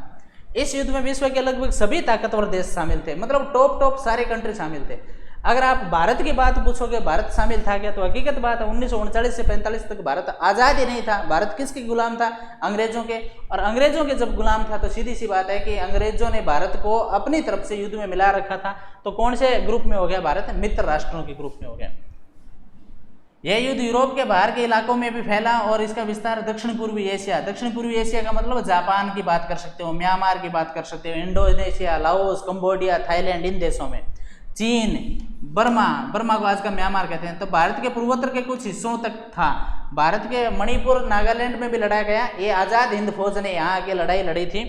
इस युद्ध में विश्व के लगभग सभी ताकतवर देश शामिल थे, मतलब टॉप सारे कंट्री शामिल थे। अगर आप भारत की बात पूछोगे, भारत शामिल था क्या, तो हकीकत बात है 1939 से 45 तक भारत आज़ाद ही नहीं था। भारत किसके गुलाम था, अंग्रेजों के। और अंग्रेजों के जब गुलाम था तो सीधी सी बात है कि अंग्रेजों ने भारत को अपनी तरफ से युद्ध में मिला रखा था। तो कौन से ग्रुप में हो गया भारत, मित्र राष्ट्रों के ग्रुप में हो गया। यह युद्ध यूरोप के बाहर के इलाकों में भी फैला और इसका विस्तार दक्षिण पूर्वी एशिया, दक्षिण पूर्वी एशिया का मतलब जापान की बात कर सकते हो, म्यांमार की बात कर सकते हो, इंडोनेशिया, लाओस, कंबोडिया, थाईलैंड, इन देशों में, चीन, बर्मा को आज का म्यांमार कहते हैं। तो भारत के पूर्वोत्तर के कुछ हिस्सों तक था। भारत के मणिपुर, नागालैंड में भी लड़ाया गया। ये आज़ाद हिंद फौज ने यहाँ आके लड़ाई लड़ी थी।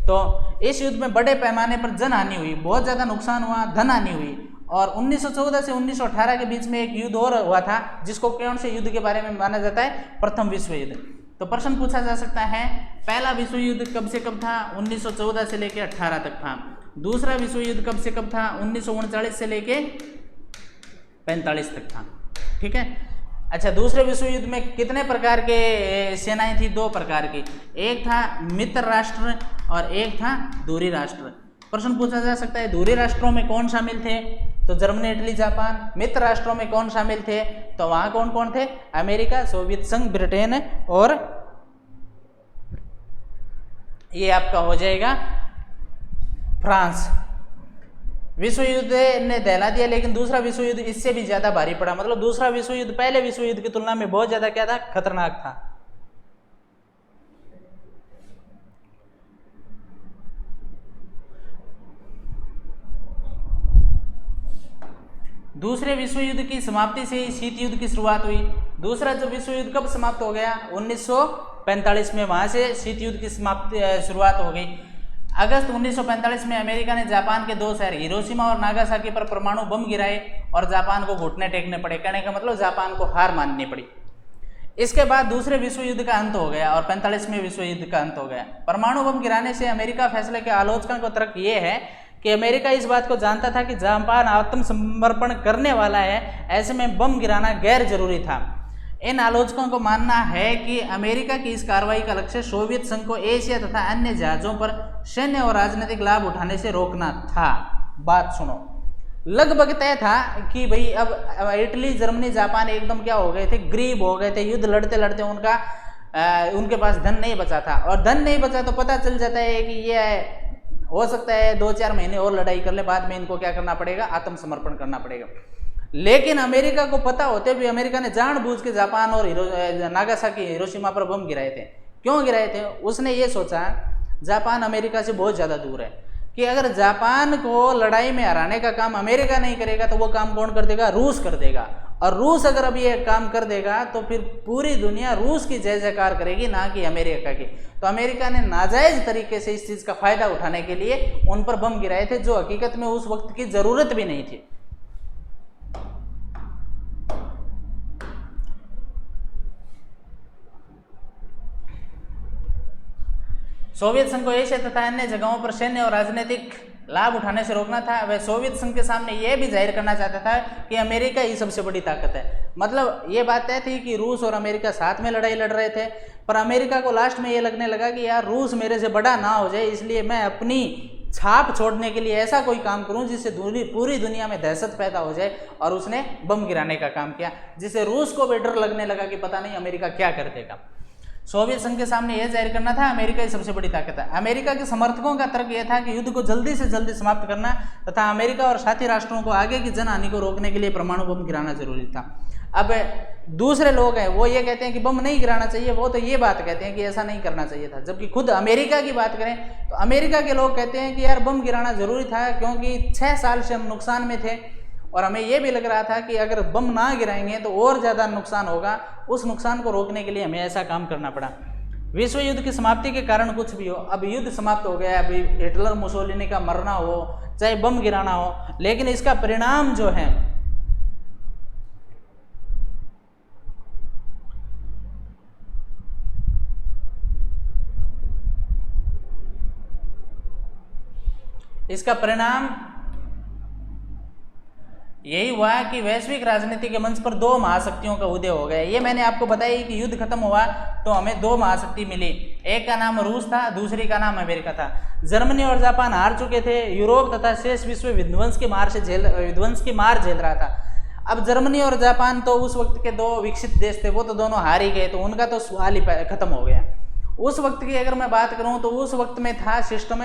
तो इस युद्ध में बड़े पैमाने पर जन हानि हुई, बहुत ज़्यादा नुकसान हुआ, धन हानि हुई। और 1914 से 1918 के बीच में एक युद्ध और हुआ था, जिसको कौन से युद्ध के बारे में माना जाता है, प्रथम विश्व युद्ध। तो प्रश्न पूछा जा सकता है, पहला विश्व युद्ध कब से कब था, 1914 से लेकर 18 तक था। दूसरा विश्व युद्ध कब से कब था, 1939 से लेके 45 तक था। ठीक है, अच्छा, दूसरे विश्व युद्ध में कितने प्रकार के सेनाएं थी, दो प्रकार की, एक था मित्र राष्ट्र और एक था धुरी राष्ट्र। प्रश्न पूछा जा सकता है, धुरी राष्ट्रों में कौन शामिल थे, तो जर्मनी, इटली, जापान। मित्र राष्ट्रों में कौन शामिल थे, तो वहां कौन कौन थे, अमेरिका, सोवियत संघ, ब्रिटेन और ये आपका हो जाएगा फ्रांस। विश्व युद्ध ने दहला दिया, लेकिन दूसरा विश्व युद्ध इससे भी ज्यादा भारी पड़ा। मतलब दूसरा विश्व युद्ध पहले विश्व युद्ध की तुलना में बहुत ज्यादा क्या था, खतरनाक था। दूसरे विश्व युद्ध की समाप्ति से ही शीत युद्ध की शुरुआत हुई। दूसरा जो विश्व युद्ध कब समाप्त हो गया, 1945 में, वहां से शीत युद्ध की शुरुआत हो गई। अगस्त 1945 में अमेरिका ने जापान के 2 शहर हिरोशिमा और नागासाकी पर परमाणु बम गिराए और जापान को घुटने टेकने पड़े। कहने का मतलब जापान को हार माननी पड़ी। इसके बाद दूसरे विश्व युद्ध का अंत हो गया और 45वें विश्व युद्ध का अंत हो गया। परमाणु बम गिराने से अमेरिका फैसले के आलोचकों का तर्क ये है कि अमेरिका इस बात को जानता था कि जापान आत्मसमर्पण करने वाला है, ऐसे में बम गिराना गैर जरूरी था। इन आलोचकों को मानना है कि अमेरिका की इस कार्रवाई का लक्ष्य सोवियत संघ को एशिया तथा अन्य जहाजों पर सैन्य और राजनीतिक लाभ उठाने से रोकना था। बात सुनो, लगभग तय था कि भाई अब इटली, जर्मनी, जापान एकदम क्या हो गए थे, गरीब हो गए थे। युद्ध लड़ते लड़ते उनके पास धन नहीं बचा था, और धन नहीं बचा तो पता चल जाता है कि ये हो सकता है 2-4 महीने और लड़ाई कर ले, बाद में इनको क्या करना पड़ेगा, आत्मसमर्पण करना पड़ेगा। लेकिन अमेरिका को पता होते भी अमेरिका ने जानबूझ के जापान और नागासाकी, हिरोशिमा पर बम गिराए थे। क्यों गिराए थे? उसने ये सोचा जापान अमेरिका से बहुत ज़्यादा दूर है कि अगर जापान को लड़ाई में हराने का काम अमेरिका नहीं करेगा तो वो काम कौन कर देगा, रूस कर देगा। और रूस अगर अब ये काम कर देगा तो फिर पूरी दुनिया रूस की जय जयकार करेगी, ना कि अमेरिका की। तो अमेरिका ने नाजायज तरीके से इस चीज़ का फायदा उठाने के लिए उन पर बम गिराए थे, जो हकीकत में उस वक्त की जरूरत भी नहीं थी। सोवियत संघ को एशिया तथा अन्य जगहों पर सैन्य और राजनीतिक लाभ उठाने से रोकना था। वह सोवियत संघ के सामने यह भी जाहिर करना चाहता था कि अमेरिका ही सबसे बड़ी ताकत है। मतलब ये बात तय थी कि रूस और अमेरिका साथ में लड़ाई लड़ रहे थे, पर अमेरिका को लास्ट में ये लगने लगा कि यार रूस मेरे से बड़ा ना हो जाए, इसलिए मैं अपनी छाप छोड़ने के लिए ऐसा कोई काम करूं जिससे पूरी दुनिया में दहशत पैदा हो जाए। और उसने बम गिराने का काम किया, जिससे रूस को भी डर लगने लगा कि पता नहीं अमेरिका क्या कर देगा। सोवियत संघ के सामने यह जाहिर करना था अमेरिका ही सबसे बड़ी ताकत है। अमेरिका के समर्थकों का तर्क यह था कि युद्ध को जल्दी से जल्दी समाप्त करना तथा अमेरिका और साथी राष्ट्रों को आगे की जनहानि को रोकने के लिए परमाणु बम गिराना जरूरी था। अब दूसरे लोग हैं वो ये कहते हैं कि बम नहीं गिराना चाहिए, वो तो ये बात कहते हैं कि ऐसा नहीं करना चाहिए था। जबकि खुद अमेरिका की बात करें तो अमेरिका के लोग कहते हैं कि यार बम गिराना जरूरी था, क्योंकि 6 साल से हम नुकसान में थे और हमें यह भी लग रहा था कि अगर बम ना गिराएंगे तो और ज़्यादा नुकसान होगा। उस नुकसान को रोकने के लिए हमें ऐसा काम करना पड़ा। विश्व युद्ध की समाप्ति के कारण कुछ भी हो, अब युद्ध समाप्त हो गया। अभी हिटलर मुसोलिनी का मरना हो चाहे बम गिराना हो, लेकिन इसका परिणाम जो है इसका परिणाम यही हुआ कि वैश्विक राजनीति के मंच पर 2 महाशक्तियों का उदय हो गया। ये मैंने आपको बताया कि युद्ध खत्म हुआ तो हमें 2 महाशक्ति मिली, एक का नाम रूस था, दूसरी का नाम अमेरिका था। जर्मनी और जापान हार चुके थे, यूरोप तथा शेष विश्व विध्वंस की मार झेल रहा था। अब जर्मनी और जापान तो उस वक्त के 2 विकसित देश थे, वो तो दोनों हार ही गए, तो उनका तो सवाल ही खत्म हो गया। उस वक्त की अगर मैं बात करूं तो उस वक्त में था सिस्टम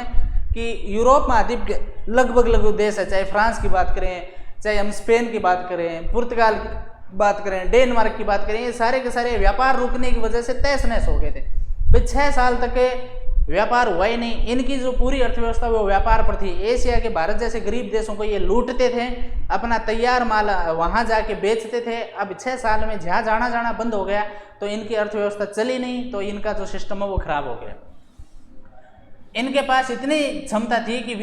कि यूरोप महाद्वीप के लगभग देश है, चाहे फ्रांस की बात करें, चाहे हम स्पेन की बात करें, पुर्तगाल की बात करें, डेनमार्क की बात करें, ये सारे के सारे व्यापार रुकने की वजह से तहस नहस हो गए थे। भाई 6 साल तक व्यापार हुआ ही नहीं। इनकी जो पूरी अर्थव्यवस्था वो व्यापार पर थी। एशिया के भारत जैसे गरीब देशों को ये लूटते थे, अपना तैयार माल वहां जाके बेचते थे। अब 6 साल में जहाँ जाना बंद हो गया तो इनकी अर्थव्यवस्था चली नहीं, तो इनका जो सिस्टम है वो खराब हो गया। इनके पास इतनी क्षमता थी कि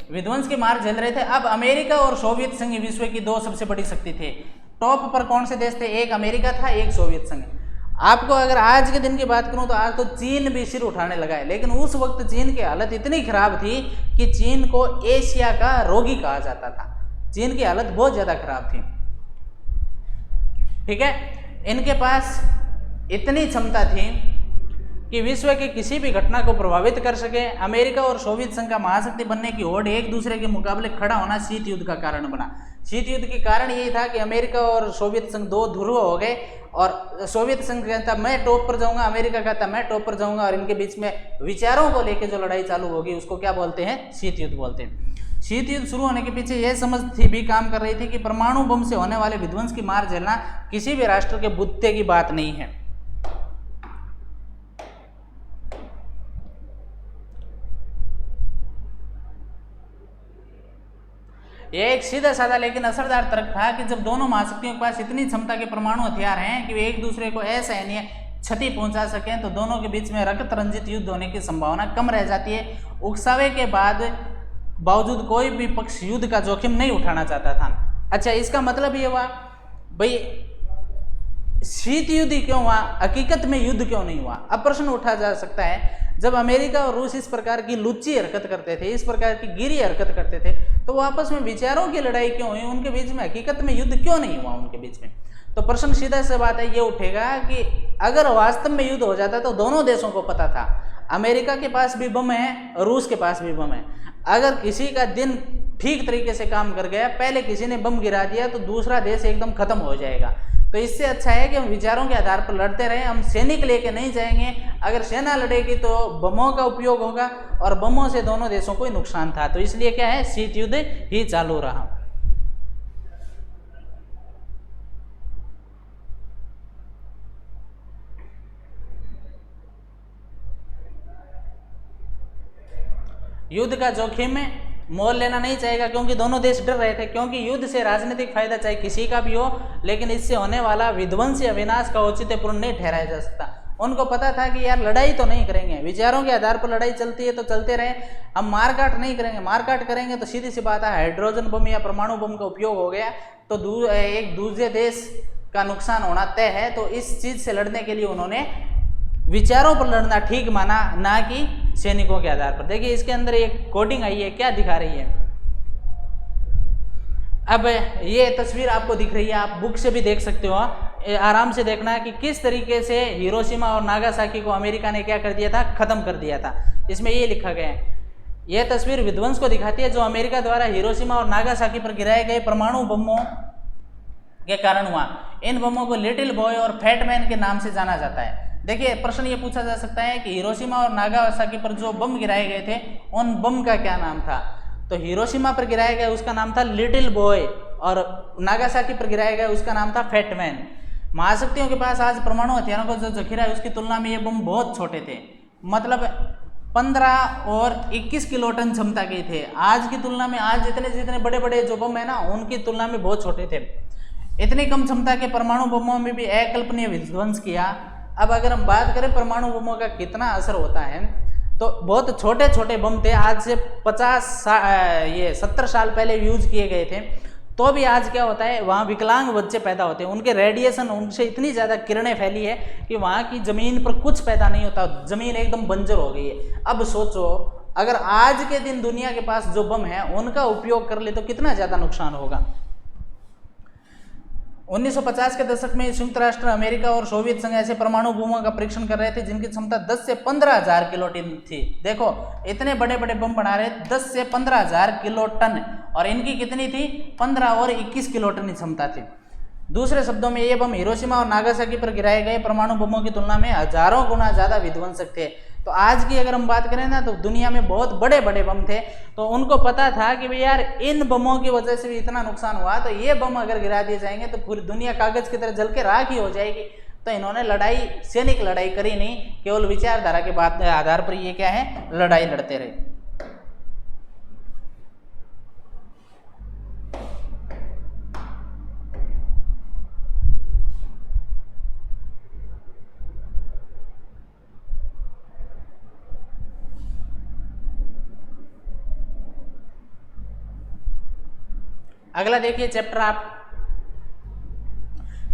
विध्वंस की मार झेल रहे थे। अब अमेरिका और सोवियत संघ विश्व की 2 सबसे बड़ी शक्ति थे। टॉप पर कौन से देश थे? एक अमेरिका था, एक सोवियत संघ। आपको अगर आज के दिन की बात करूं तो आज तो चीन भी सिर उठाने लगा है, लेकिन उस वक्त चीन की हालत इतनी खराब थी कि चीन को एशिया का रोगी कहा जाता था। चीन की हालत बहुत ज्यादा खराब थी। ठीक है, इनके पास इतनी क्षमता थी कि विश्व की किसी भी घटना को प्रभावित कर सके। अमेरिका और सोवियत संघ का महाशक्ति बनने की होड़ एक दूसरे के मुकाबले खड़ा होना शीत युद्ध का कारण बना। शीत युद्ध के कारण यही था कि अमेरिका और सोवियत संघ 2 ध्रुव हो गए, और सोवियत संघ कहता मैं टॉप पर जाऊंगा, अमेरिका कहता मैं टॉप पर जाऊंगा, और इनके बीच में विचारों को लेकर जो लड़ाई चालू होगी उसको क्या बोलते हैं? शीत युद्ध बोलते हैं। शीत युद्ध शुरू होने के पीछे यह समझ थी भी काम कर रही थी कि परमाणु बम से होने वाले विध्वंस की मार झेलना किसी भी राष्ट्र के बुद्धि की बात नहीं है। यह एक सीधा साधा लेकिन असरदार तर्क था कि जब दोनों महाशक्तियों के पास इतनी क्षमता के परमाणु हथियार हैं कि वे एक दूसरे को असहनीय क्षति पहुंचा सकें, तो दोनों के बीच में रक्त रंजित युद्ध होने की संभावना कम रह जाती है। उकसावे के बावजूद कोई भी पक्ष युद्ध का जोखिम नहीं उठाना चाहता था। अच्छा, इसका मतलब ये हुआ भाई शीत युद्ध ही क्यों हुआ, हकीकत में युद्ध क्यों नहीं हुआ। अब प्रश्न उठा जा सकता है, जब अमेरिका और रूस इस प्रकार की लुच्ची हरकत करते थे, इस प्रकार की गिरी हरकत करते थे, तो वो आपस में विचारों की लड़ाई क्यों हुई, उनके बीच में हकीकत में युद्ध क्यों नहीं हुआ उनके बीच में। तो प्रश्न सीधा सा बात है ये उठेगा कि अगर वास्तव में युद्ध हो जाता तो दोनों देशों को पता था, अमेरिका के पास भी बम है, रूस के पास भी बम है। अगर किसी का दिन ठीक तरीके से काम कर गया, पहले किसी ने बम गिरा दिया तो दूसरा देश एकदम खत्म हो जाएगा। तो इससे अच्छा है कि हम विचारों के आधार पर लड़ते रहें, हम सैनिक लेके नहीं जाएंगे। अगर सेना लड़ेगी तो बमों का उपयोग होगा और बमों से दोनों देशों को ही नुकसान था। तो इसलिए क्या है, शीत युद्ध ही चालू रहा। युद्ध का जोखिम में मोल लेना नहीं चाहेगा, क्योंकि दोनों देश डर रहे थे, क्योंकि युद्ध से राजनीतिक फायदा चाहे किसी का भी हो, लेकिन इससे होने वाला विध्वंस या विनाश का औचित्यपूर्ण नहीं ठहराया जा सकता। उनको पता था कि यार लड़ाई तो नहीं करेंगे, विचारों के आधार पर लड़ाई चलती है तो चलते रहे, हम मारकाट नहीं करेंगे। मारकाट करेंगे तो सीधी सी बात है, हाइड्रोजन बम या परमाणु बम का उपयोग हो गया तो एक दूसरे देश का नुकसान होना तय है। तो इस चीज से लड़ने के लिए उन्होंने विचारों पर लड़ना ठीक माना, ना कि सैनिकों के आधार पर। देखिए इसके अंदर एक कोडिंग आई है, क्या दिखा रही है। अब ये तस्वीर आपको दिख रही है, आप बुक से भी देख सकते हो, आराम से देखना है कि किस तरीके से हिरोशिमा और नागासाकी को अमेरिका ने क्या कर दिया था, खत्म कर दिया था। इसमें ये लिखा गया है, यह तस्वीर विध्वंस को दिखाती है जो अमेरिका द्वारा हिरोशिमा और नागासाकी पर गिराए गए परमाणु बमों के कारण हुआ। इन बमों को लिटिल बॉय और फैट मैन के नाम से जाना जाता है। देखिए प्रश्न ये पूछा जा सकता है कि हिरोशिमा और नागासाकी पर जो बम गिराए गए थे उन बम का क्या नाम था। तो हिरोशिमा पर गिराया गया उसका नाम था लिटिल बॉय और नागासाकी पर गिराया गया उसका नाम था फैट मैन। महाशक्तियों के पास आज परमाणु हथियारों का जो जखीरा है उसकी तुलना में ये बम बहुत छोटे थे, मतलब 15 और 21 किलोटन क्षमता के थे। आज की तुलना में आज जितने बड़े बड़े जो बम है ना, उनकी तुलना में बहुत छोटे थे। इतनी कम क्षमता के परमाणु बमों में भी अकल्पनीय विध्वंस किया। अब अगर हम बात करें परमाणु बमों का कितना असर होता है, तो बहुत छोटे छोटे बम थे, आज से 70 साल पहले यूज किए गए थे, तो भी आज क्या होता है, वहाँ विकलांग बच्चे पैदा होते हैं, उनके रेडिएशन, उनसे इतनी ज़्यादा किरणें फैली है कि वहाँ की ज़मीन पर कुछ पैदा नहीं होता, ज़मीन एकदम बंजर हो गई है। अब सोचो अगर आज के दिन दुनिया के पास जो बम है उनका उपयोग कर ले तो कितना ज़्यादा नुकसान होगा। 1950 के दशक में संयुक्त राष्ट्र अमेरिका और सोवियत संघ ऐसे परमाणु बमों का परीक्षण कर रहे थे जिनकी क्षमता 10 से 15,000 किलोटन थी। देखो इतने बड़े बड़े बम बना रहे, 10 से 15,000 किलोटन, और इनकी कितनी थी, 15 और 21 किलोटन की क्षमता थी। दूसरे शब्दों में ये बम हिरोशिमा और नागासाकी पर गिराए गए परमाणु बमों की तुलना में हजारों गुना ज़्यादा विध्वंसक थे। तो आज की अगर हम बात करें ना, तो दुनिया में बहुत बड़े बड़े बम थे, तो उनको पता था कि भाई यार इन बमों की वजह से भी इतना नुकसान हुआ, तो ये बम अगर गिरा दिए जाएंगे तो पूरी दुनिया कागज की तरह जल के राख ही हो जाएगी। तो इन्होंने लड़ाई, सैनिक लड़ाई करी नहीं, केवल विचारधारा के बात आधार पर ये क्या है, लड़ाई लड़ते रहे। अगला देखिए चैप्टर आप,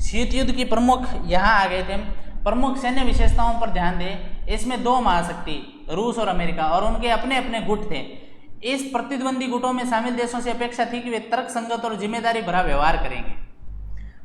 शीत युद्ध की प्रमुख यहाँ आ गए थे। प्रमुख सैन्य विशेषताओं पर ध्यान दें। इसमें दो महाशक्ति रूस और अमेरिका और उनके अपने अपने गुट थे। इस प्रतिद्वंदी गुटों में शामिल देशों से अपेक्षा थी कि वे तर्क संगत और जिम्मेदारी भरा व्यवहार करेंगे।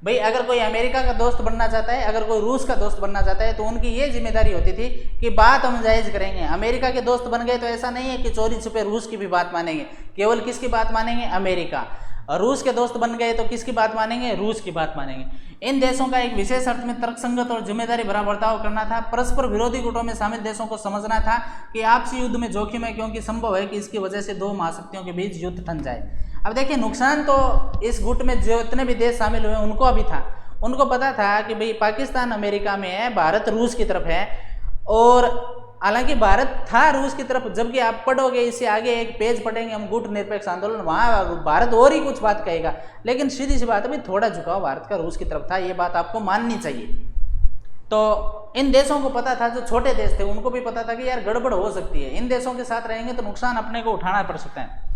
भाई अगर कोई अमेरिका का दोस्त बनना चाहता है, अगर कोई रूस का दोस्त बनना चाहता है, तो उनकी ये जिम्मेदारी होती थी कि बात हम जायज़ करेंगे। अमेरिका के दोस्त बन गए तो ऐसा नहीं है कि चोरी छुपे रूस की भी बात मानेंगे, केवल किसकी बात मानेंगे, अमेरिका। और रूस के दोस्त बन गए तो किसकी बात मानेंगे? रूस की बात मानेंगे। इन देशों का एक विशेष अर्थ में तर्कसंगत और जिम्मेदारी भरा बर्ताव करना था। परस्पर विरोधी गुटों में शामिल देशों को समझना था कि आपसी युद्ध में जोखिम है, क्योंकि संभव है कि इसकी वजह से दो महाशक्तियों के बीच युद्ध ठन जाए। अब देखिए, नुकसान तो इस गुट में जितने भी देश शामिल हुए उनको अभी था। उनको पता था कि भाई पाकिस्तान अमेरिका में है, भारत रूस की तरफ है, और हालांकि भारत था रूस की तरफ। जबकि आप पढ़ोगे, इससे आगे एक पेज पढ़ेंगे हम, गुट निरपेक्ष आंदोलन, वहाँ भारत और ही कुछ बात कहेगा, लेकिन सीधी सी बात है भाई, थोड़ा झुकाव भारत का रूस की तरफ था, ये बात आपको माननी चाहिए। तो इन देशों को पता था, जो छोटे देश थे उनको भी पता था कि यार गड़बड़ हो सकती है, इन देशों के साथ रहेंगे तो नुकसान अपने को उठाना पड़ सकता है।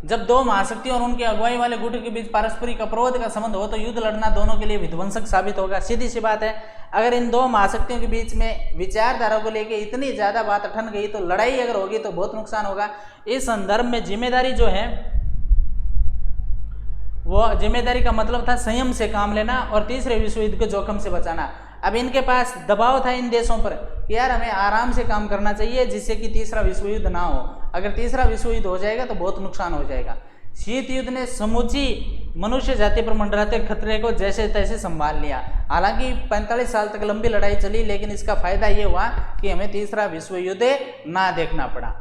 जब दो महाशक्तियों और उनकी अगुवाई वाले गुट के बीच पारस्परिक अपरोध का संबंध हो तो युद्ध लड़ना दोनों के लिए विध्वंसक साबित होगा। सीधी सी बात है, अगर इन दो महाशक्तियों के बीच में विचारधारा को लेकर इतनी ज्यादा बात ठन गई तो लड़ाई अगर होगी तो बहुत नुकसान होगा। इस संदर्भ में जिम्मेदारी जो है, वो जिम्मेदारी का मतलब था संयम से काम लेना और तीसरे विश्व युद्ध को जोखिम से बचाना। अब इनके पास दबाव था इन देशों पर कि यार हमें आराम से काम करना चाहिए, जिससे कि तीसरा विश्व युद्ध ना हो। अगर तीसरा विश्व युद्ध हो जाएगा तो बहुत नुकसान हो जाएगा। शीत युद्ध ने समूची मनुष्य जाति पर मंडराते खतरे को जैसे तैसे संभाल लिया। हालांकि 45 साल तक लंबी लड़ाई चली, लेकिन इसका फायदा ये हुआ कि हमें तीसरा विश्व युद्ध ना देखना पड़ा।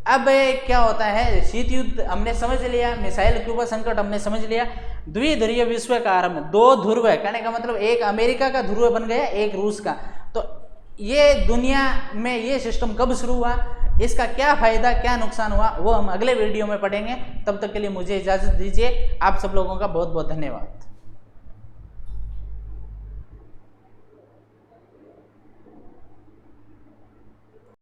अब क्या होता है, शीत युद्ध हमने समझ लिया, मिसाइल क्यूबा संकट हमने समझ लिया, द्विध्रुवीय विश्व का आरंभ, दो ध्रुव है, कहने का मतलब एक अमेरिका का ध्रुव बन गया, एक रूस का। तो ये दुनिया में ये सिस्टम कब शुरू हुआ, इसका क्या फायदा क्या नुकसान हुआ, वो हम अगले वीडियो में पढ़ेंगे। तब तक के लिए मुझे इजाजत दीजिए। आप सब लोगों का बहुत बहुत धन्यवाद।